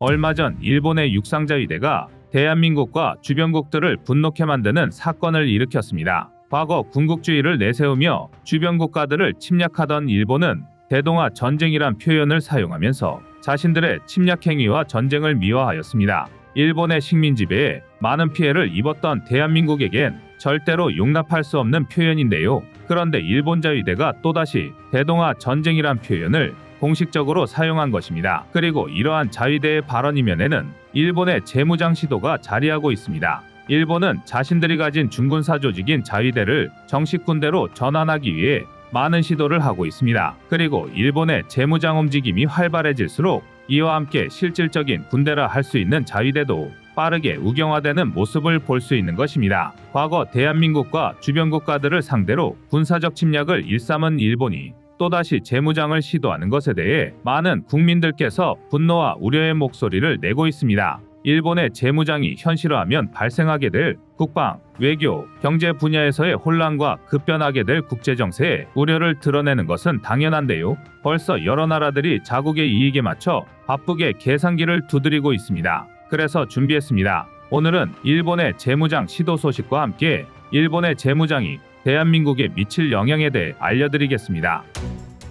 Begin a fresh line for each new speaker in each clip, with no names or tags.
얼마 전 일본의 육상자위대가 대한민국과 주변국들을 분노케 만드는 사건을 일으켰습니다. 과거 군국주의를 내세우며 주변 국가들을 침략하던 일본은 대동아 전쟁이란 표현을 사용하면서 자신들의 침략 행위와 전쟁을 미화하였습니다. 일본의 식민 지배에 많은 피해를 입었던 대한민국에겐 절대로 용납할 수 없는 표현인데요. 그런데 일본 자위대가 또다시 대동아 전쟁이란 표현을 공식적으로 사용한 것입니다. 그리고 이러한 자위대의 발언 이면에는 일본의 재무장 시도가 자리하고 있습니다. 일본은 자신들이 가진 준군사 조직인 자위대를 정식 군대로 전환하기 위해 많은 시도를 하고 있습니다. 그리고 일본의 재무장 움직임이 활발해질수록 이와 함께 실질적인 군대라 할 수 있는 자위대도 빠르게 우경화되는 모습을 볼 수 있는 것입니다. 과거 대한민국과 주변 국가들을 상대로 군사적 침략을 일삼은 일본이 또다시 재무장을 시도하는 것에 대해 많은 국민들께서 분노와 우려의 목소리를 내고 있습니다. 일본의 재무장이 현실화하면 발생하게 될 국방, 외교, 경제 분야에서의 혼란과 급변하게 될 국제정세에 우려를 드러내는 것은 당연한데요. 벌써 여러 나라들이 자국의 이익에 맞춰 바쁘게 계산기를 두드리고 있습니다. 그래서 준비했습니다. 오늘은 일본의 재무장 시도 소식과 함께 일본의 재무장이 대한민국에 미칠 영향에 대해 알려드리겠습니다.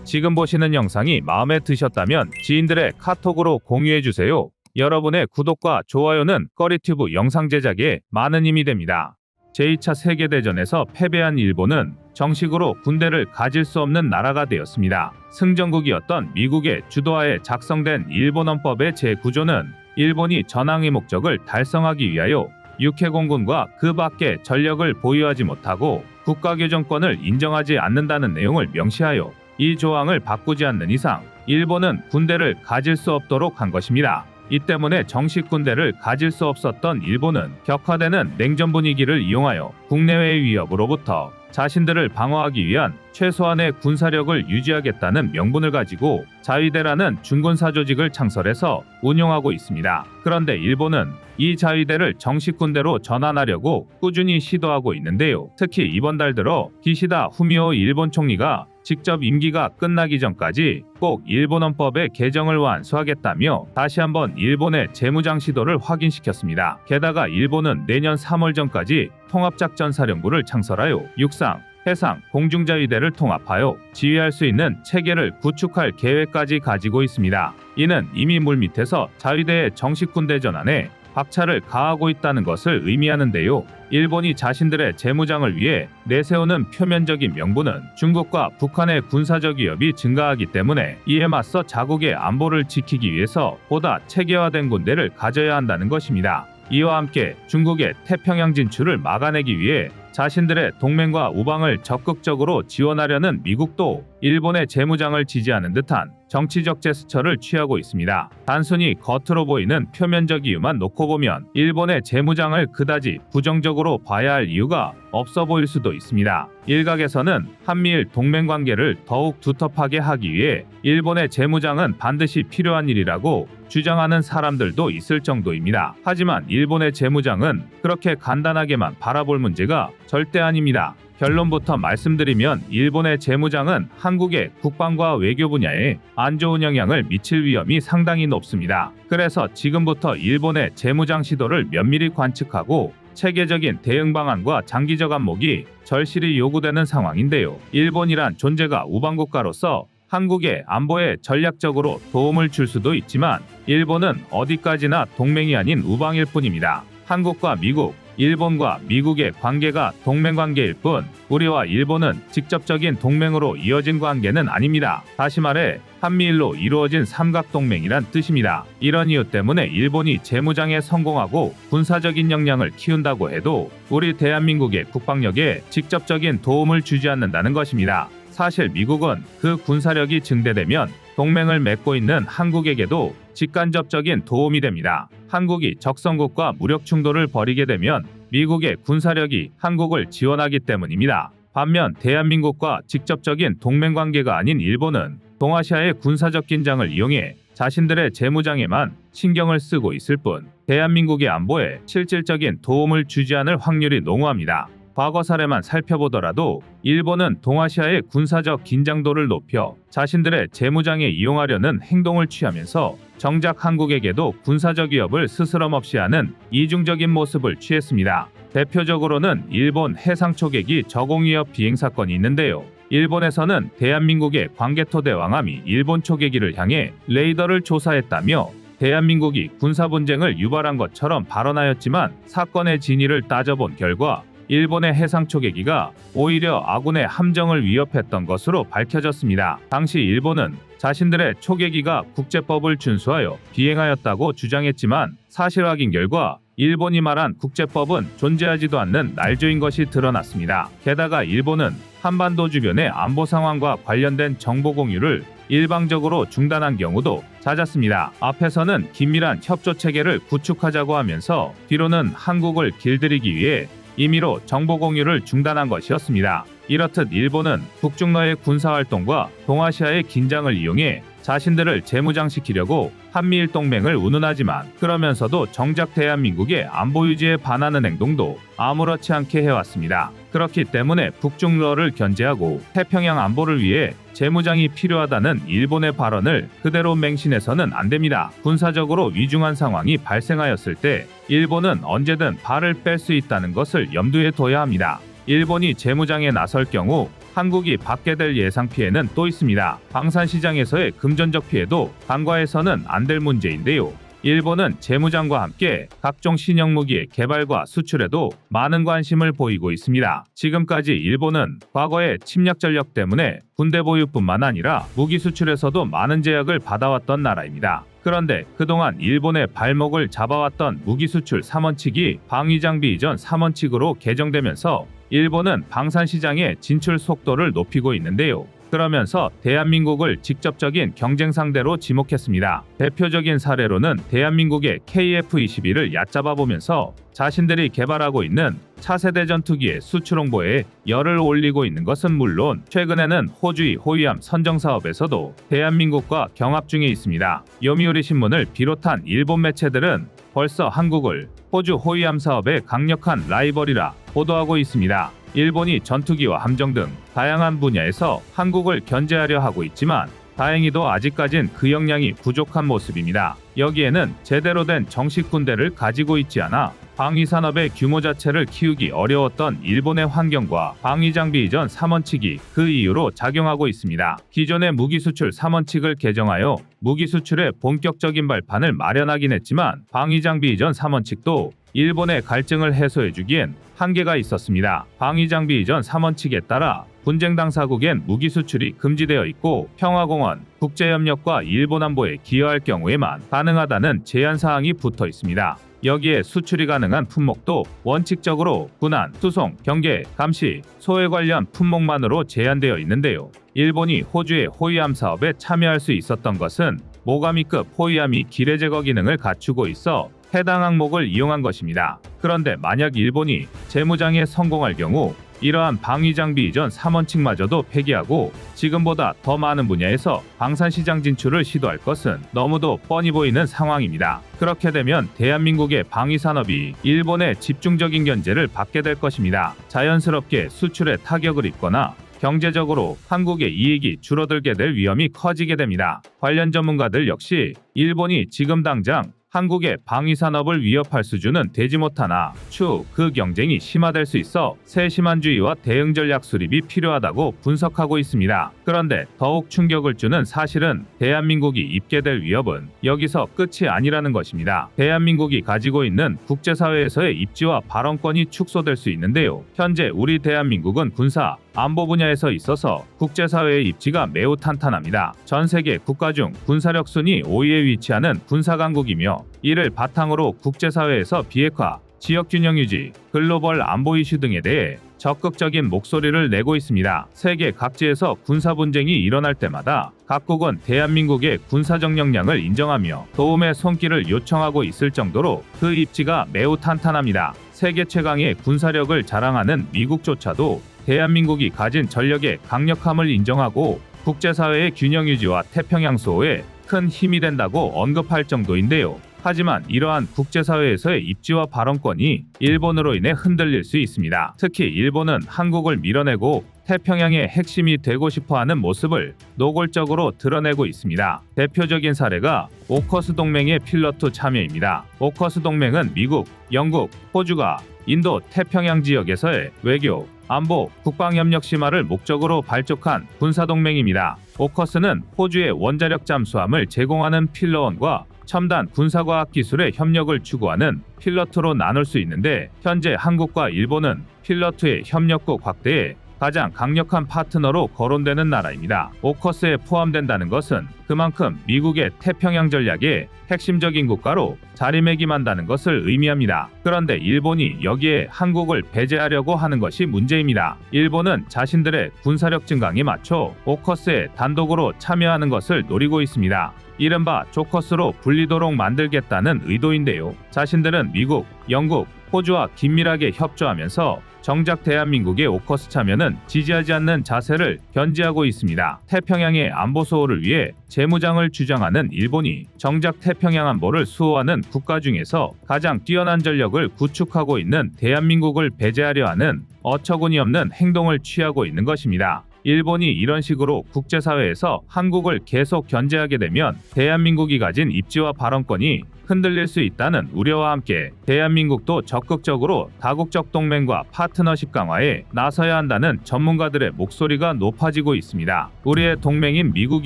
지금 보시는 영상이 마음에 드셨다면 지인들의 카톡으로 공유해주세요. 여러분의 구독과 좋아요는 꺼리튜브 영상 제작에 많은 힘이 됩니다. 제2차 세계대전에서 패배한 일본은 정식으로 군대를 가질 수 없는 나라가 되었습니다. 승전국이었던 미국의 주도하에 작성된 일본 헌법의 제9조는 일본이 전항의 목적을 달성하기 위하여 육해공군과 그 밖의 전력을 보유하지 못하고 국가교정권을 인정하지 않는다는 내용을 명시하여 이 조항을 바꾸지 않는 이상 일본은 군대를 가질 수 없도록 한 것입니다. 이 때문에 정식 군대를 가질 수 없었던 일본은 격화되는 냉전 분위기를 이용하여 국내외의 위협으로부터 자신들을 방어하기 위한 최소한의 군사력을 유지하겠다는 명분을 가지고 자위대라는 준군사 조직을 창설해서 운용하고 있습니다. 그런데 일본은 이 자위대를 정식 군대로 전환하려고 꾸준히 시도하고 있는데요. 특히 이번 달 들어 기시다 후미오 일본 총리가 직접 임기가 끝나기 전까지 꼭 일본 헌법의 개정을 완수하겠다며 다시 한번 일본의 재무장 시도를 확인시켰습니다. 게다가 일본은 내년 3월 전까지 통합작전사령부를 창설하여 육상, 해상, 공중자위대를 통합하여 지휘할 수 있는 체계를 구축할 계획까지 가지고 있습니다. 이는 이미 물밑에서 자위대의 정식 군대 전환에 박차를 가하고 있다는 것을 의미하는데요. 일본이 자신들의 재무장을 위해 내세우는 표면적인 명분은 중국과 북한의 군사적 위협이 증가하기 때문에 이에 맞서 자국의 안보를 지키기 위해서 보다 체계화된 군대를 가져야 한다는 것입니다. 이와 함께 중국의 태평양 진출을 막아내기 위해 자신들의 동맹과 우방을 적극적으로 지원하려는 미국도 일본의 재무장을 지지하는 듯한 정치적 제스처를 취하고 있습니다. 단순히 겉으로 보이는 표면적 이유만 놓고 보면 일본의 재무장을 그다지 부정적으로 봐야 할 이유가 없어 보일 수도 있습니다. 일각에서는 한미일 동맹관계를 더욱 두텁하게 하기 위해 일본의 재무장은 반드시 필요한 일이라고 주장하는 사람들도 있을 정도입니다. 하지만 일본의 재무장은 그렇게 간단하게만 바라볼 문제가 절대 아닙니다. 결론부터 말씀드리면 일본의 재무장은 한국의 국방과 외교 분야에 안 좋은 영향을 미칠 위험이 상당히 높습니다. 그래서 지금부터 일본의 재무장 시도를 면밀히 관측하고 체계적인 대응 방안과 장기적 안목이 절실히 요구되는 상황인데요. 일본이란 존재가 우방국가로서 한국의 안보에 전략적으로 도움을 줄 수도 있지만 일본은 어디까지나 동맹이 아닌 우방일 뿐입니다. 한국과 미국, 일본과 미국의 관계가 동맹관계일 뿐 우리와 일본은 직접적인 동맹으로 이어진 관계는 아닙니다. 다시 말해 한미일로 이루어진 삼각동맹이란 뜻입니다. 이런 이유 때문에 일본이 재무장에 성공하고 군사적인 역량을 키운다고 해도 우리 대한민국의 국방력에 직접적인 도움을 주지 않는다는 것입니다. 사실 미국은 그 군사력이 증대되면 동맹을 맺고 있는 한국에게도 직간접적인 도움이 됩니다. 한국이 적성국과 무력 충돌을 벌이게 되면 미국의 군사력이 한국을 지원하기 때문입니다. 반면 대한민국과 직접적인 동맹관계가 아닌 일본은 동아시아의 군사적 긴장을 이용해 자신들의 재무장에만 신경을 쓰고 있을 뿐 대한민국의 안보에 실질적인 도움을 주지 않을 확률이 농후합니다. 과거 사례만 살펴보더라도 일본은 동아시아의 군사적 긴장도를 높여 자신들의 재무장에 이용하려는 행동을 취하면서 정작 한국에게도 군사적 위협을 스스럼없이 하는 이중적인 모습을 취했습니다. 대표적으로는 일본 해상 초계기 저공위협 비행 사건이 있는데요. 일본에서는 대한민국의 광개토 대왕함이 일본 초계기를 향해 레이더를 조사했다며 대한민국이 군사분쟁을 유발한 것처럼 발언하였지만 사건의 진위를 따져본 결과 일본의 해상 초계기가 오히려 아군의 함정을 위협했던 것으로 밝혀졌습니다. 당시 일본은 자신들의 초계기가 국제법을 준수하여 비행하였다고 주장했지만 사실 확인 결과 일본이 말한 국제법은 존재하지도 않는 날조인 것이 드러났습니다. 게다가 일본은 한반도 주변의 안보 상황과 관련된 정보 공유를 일방적으로 중단한 경우도 잦았습니다. 앞에서는 긴밀한 협조 체계를 구축하자고 하면서 뒤로는 한국을 길들이기 위해 임의로 정보 공유를 중단한 것이었습니다. 이렇듯 일본은 북중러의 군사활동과 동아시아의 긴장을 이용해 자신들을 재무장시키려고 한미일 동맹을 운운하지만 그러면서도 정작 대한민국의 안보 유지에 반하는 행동도 아무렇지 않게 해왔습니다. 그렇기 때문에 북중러를 견제하고 태평양 안보를 위해 재무장이 필요하다는 일본의 발언을 그대로 맹신해서는 안 됩니다. 군사적으로 위중한 상황이 발생하였을 때 일본은 언제든 발을 뺄 수 있다는 것을 염두에 둬야 합니다. 일본이 재무장에 나설 경우 한국이 받게 될 예상 피해는 또 있습니다. 방산시장에서의 금전적 피해도 간과해서는 안 될 문제인데요. 일본은 재무장과 함께 각종 신형 무기의 개발과 수출에도 많은 관심을 보이고 있습니다. 지금까지 일본은 과거의 침략 전력 때문에 군대 보유뿐만 아니라 무기 수출에서도 많은 제약을 받아왔던 나라입니다. 그런데 그동안 일본의 발목을 잡아왔던 무기 수출 3원칙이 방위장비 이전 3원칙으로 개정되면서 일본은 방산시장의 진출 속도를 높이고 있는데요. 그러면서 대한민국을 직접적인 경쟁 상대로 지목했습니다. 대표적인 사례로는 대한민국의 KF-21을 얕잡아 보면서 자신들이 개발하고 있는 차세대 전투기의 수출 홍보에 열을 올리고 있는 것은 물론 최근에는 호주의 호위함 선정 사업에서도 대한민국과 경합 중에 있습니다. 요미우리 신문을 비롯한 일본 매체들은 벌써 한국을 호주 호위함 사업의 강력한 라이벌이라 보도하고 있습니다. 일본이 전투기와 함정 등 다양한 분야에서 한국을 견제하려 하고 있지만 다행히도 아직까진 그 역량이 부족한 모습입니다. 여기에는 제대로 된 정식 군대를 가지고 있지 않아 방위산업의 규모 자체를 키우기 어려웠던 일본의 환경과 방위장비 이전 3원칙이 그 이유로 작용하고 있습니다. 기존의 무기수출 3원칙을 개정하여 무기수출의 본격적인 발판을 마련하긴 했지만 방위장비 이전 3원칙도 일본의 갈증을 해소해주기엔 한계가 있었습니다. 방위장비 이전 3원칙에 따라 분쟁 당사국엔 무기 수출이 금지되어 있고 평화공원, 국제협력과 일본 안보에 기여할 경우에만 가능하다는 제한 사항이 붙어 있습니다. 여기에 수출이 가능한 품목도 원칙적으로 군안, 수송, 경계, 감시, 소해 관련 품목만으로 제한되어 있는데요. 일본이 호주의 호위함 사업에 참여할 수 있었던 것은 모가미급 호위함이 기뢰 제거 기능을 갖추고 있어 해당 항목을 이용한 것입니다. 그런데 만약 일본이 재무장에 성공할 경우 이러한 방위장비 이전 3원칙마저도 폐기하고 지금보다 더 많은 분야에서 방산시장 진출을 시도할 것은 너무도 뻔히 보이는 상황입니다. 그렇게 되면 대한민국의 방위산업이 일본의 집중적인 견제를 받게 될 것입니다. 자연스럽게 수출에 타격을 입거나 경제적으로 한국의 이익이 줄어들게 될 위험이 커지게 됩니다. 관련 전문가들 역시 일본이 지금 당장 한국의 방위산업을 위협할 수준은 되지 못하나 추후 그 경쟁이 심화될 수 있어 세심한주의와 대응 전략 수립이 필요하다고 분석하고 있습니다. 그런데 더욱 충격을 주는 사실은 대한민국이 입게 될 위협은 여기서 끝이 아니라는 것입니다. 대한민국이 가지고 있는 국제사회에서의 입지와 발언권이 축소될 수 있는데요. 현재 우리 대한민국은 군사, 안보 분야에서 있어서 국제사회의 입지가 매우 탄탄합니다. 전 세계 국가 중 군사력 순위 5위에 위치하는 군사강국이며 이를 바탕으로 국제사회에서 비핵화, 지역균형 유지, 글로벌 안보 이슈 등에 대해 적극적인 목소리를 내고 있습니다. 세계 각지에서 군사 분쟁이 일어날 때마다 각국은 대한민국의 군사적 역량을 인정하며 도움의 손길을 요청하고 있을 정도로 그 입지가 매우 탄탄합니다. 세계 최강의 군사력을 자랑하는 미국조차도 대한민국이 가진 전력의 강력함을 인정하고 국제사회의 균형 유지와 태평양 수호에 큰 힘이 된다고 언급할 정도인데요. 하지만 이러한 국제사회에서의 입지와 발언권이 일본으로 인해 흔들릴 수 있습니다. 특히 일본은 한국을 밀어내고 태평양의 핵심이 되고 싶어하는 모습을 노골적으로 드러내고 있습니다. 대표적인 사례가 오커스 동맹의 필러2 참여입니다. 오커스 동맹은 미국, 영국, 호주가 인도 태평양 지역에서의 외교, 안보, 국방협력 심화를 목적으로 발족한 군사동맹입니다. 오커스는 호주의 원자력 잠수함을 제공하는 필러1과 첨단 군사과학 기술의 협력을 추구하는 필러2로 나눌 수 있는데, 현재 한국과 일본은 필러2의 협력국 확대에 가장 강력한 파트너로 거론되는 나라입니다. 오커스에 포함된다는 것은 그만큼 미국의 태평양 전략의 핵심적인 국가로 자리매김한다는 것을 의미합니다. 그런데 일본이 여기에 한국을 배제하려고 하는 것이 문제입니다. 일본은 자신들의 군사력 증강에 맞춰 오커스에 단독으로 참여하는 것을 노리고 있습니다. 이른바 조커스로 불리도록 만들겠다는 의도인데요. 자신들은 미국, 영국, 호주와 긴밀하게 협조하면서 정작 대한민국의 오커스 참여는 지지하지 않는 자세를 견지하고 있습니다. 태평양의 안보 수호를 위해 재무장을 주장하는 일본이 정작 태평양 안보를 수호하는 국가 중에서 가장 뛰어난 전력을 구축하고 있는 대한민국을 배제하려 하는 어처구니 없는 행동을 취하고 있는 것입니다. 일본이 이런 식으로 국제사회에서 한국을 계속 견제하게 되면 대한민국이 가진 입지와 발언권이 흔들릴 수 있다는 우려와 함께 대한민국도 적극적으로 다국적 동맹과 파트너십 강화에 나서야 한다는 전문가들의 목소리가 높아지고 있습니다. 우리의 동맹인 미국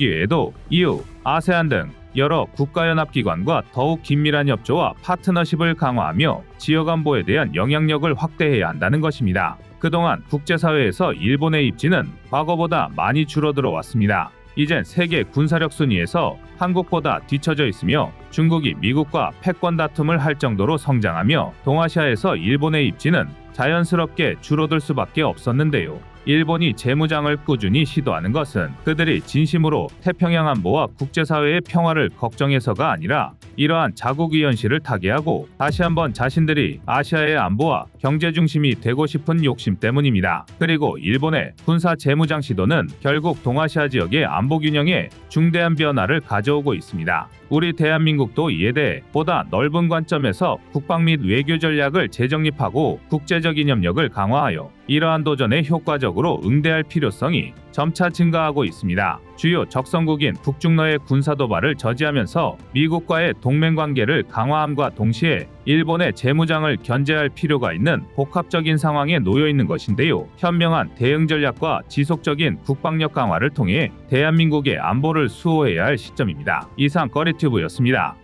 이외에도 EU, 아세안 등 여러 국가연합기관과 더욱 긴밀한 협조와 파트너십을 강화하며 지역 안보에 대한 영향력을 확대해야 한다는 것입니다. 그동안 국제사회에서 일본의 입지는 과거보다 많이 줄어들어 왔습니다. 이젠 세계 군사력 순위에서 한국보다 뒤처져 있으며 중국이 미국과 패권 다툼을 할 정도로 성장하며 동아시아에서 일본의 입지는 자연스럽게 줄어들 수밖에 없었는데요. 일본이 재무장을 꾸준히 시도하는 것은 그들이 진심으로 태평양 안보와 국제사회의 평화를 걱정해서가 아니라 이러한 자국의 현실을 타개하고 다시 한번 자신들이 아시아의 안보와 경제 중심이 되고 싶은 욕심 때문입니다. 그리고 일본의 군사 재무장 시도는 결국 동아시아 지역의 안보 균형에 중대한 변화를 가져오고 있습니다. 우리 대한민국도 이에 대해 보다 넓은 관점에서 국방 및 외교 전략을 재정립하고 국제적인 협력을 강화하여 이러한 도전에 효과적으로 응대할 필요성이 점차 증가하고 있습니다. 주요 적성국인 북중러의 군사 도발을 저지하면서 미국과의 동맹 관계를 강화함과 동시에 일본의 재무장을 견제할 필요가 있는 복합적인 상황에 놓여 있는 것인데요. 현명한 대응 전략과 지속적인 국방력 강화를 통해 대한민국의 안보를 수호해야 할 시점입니다. 이상 꺼리튜브였습니다.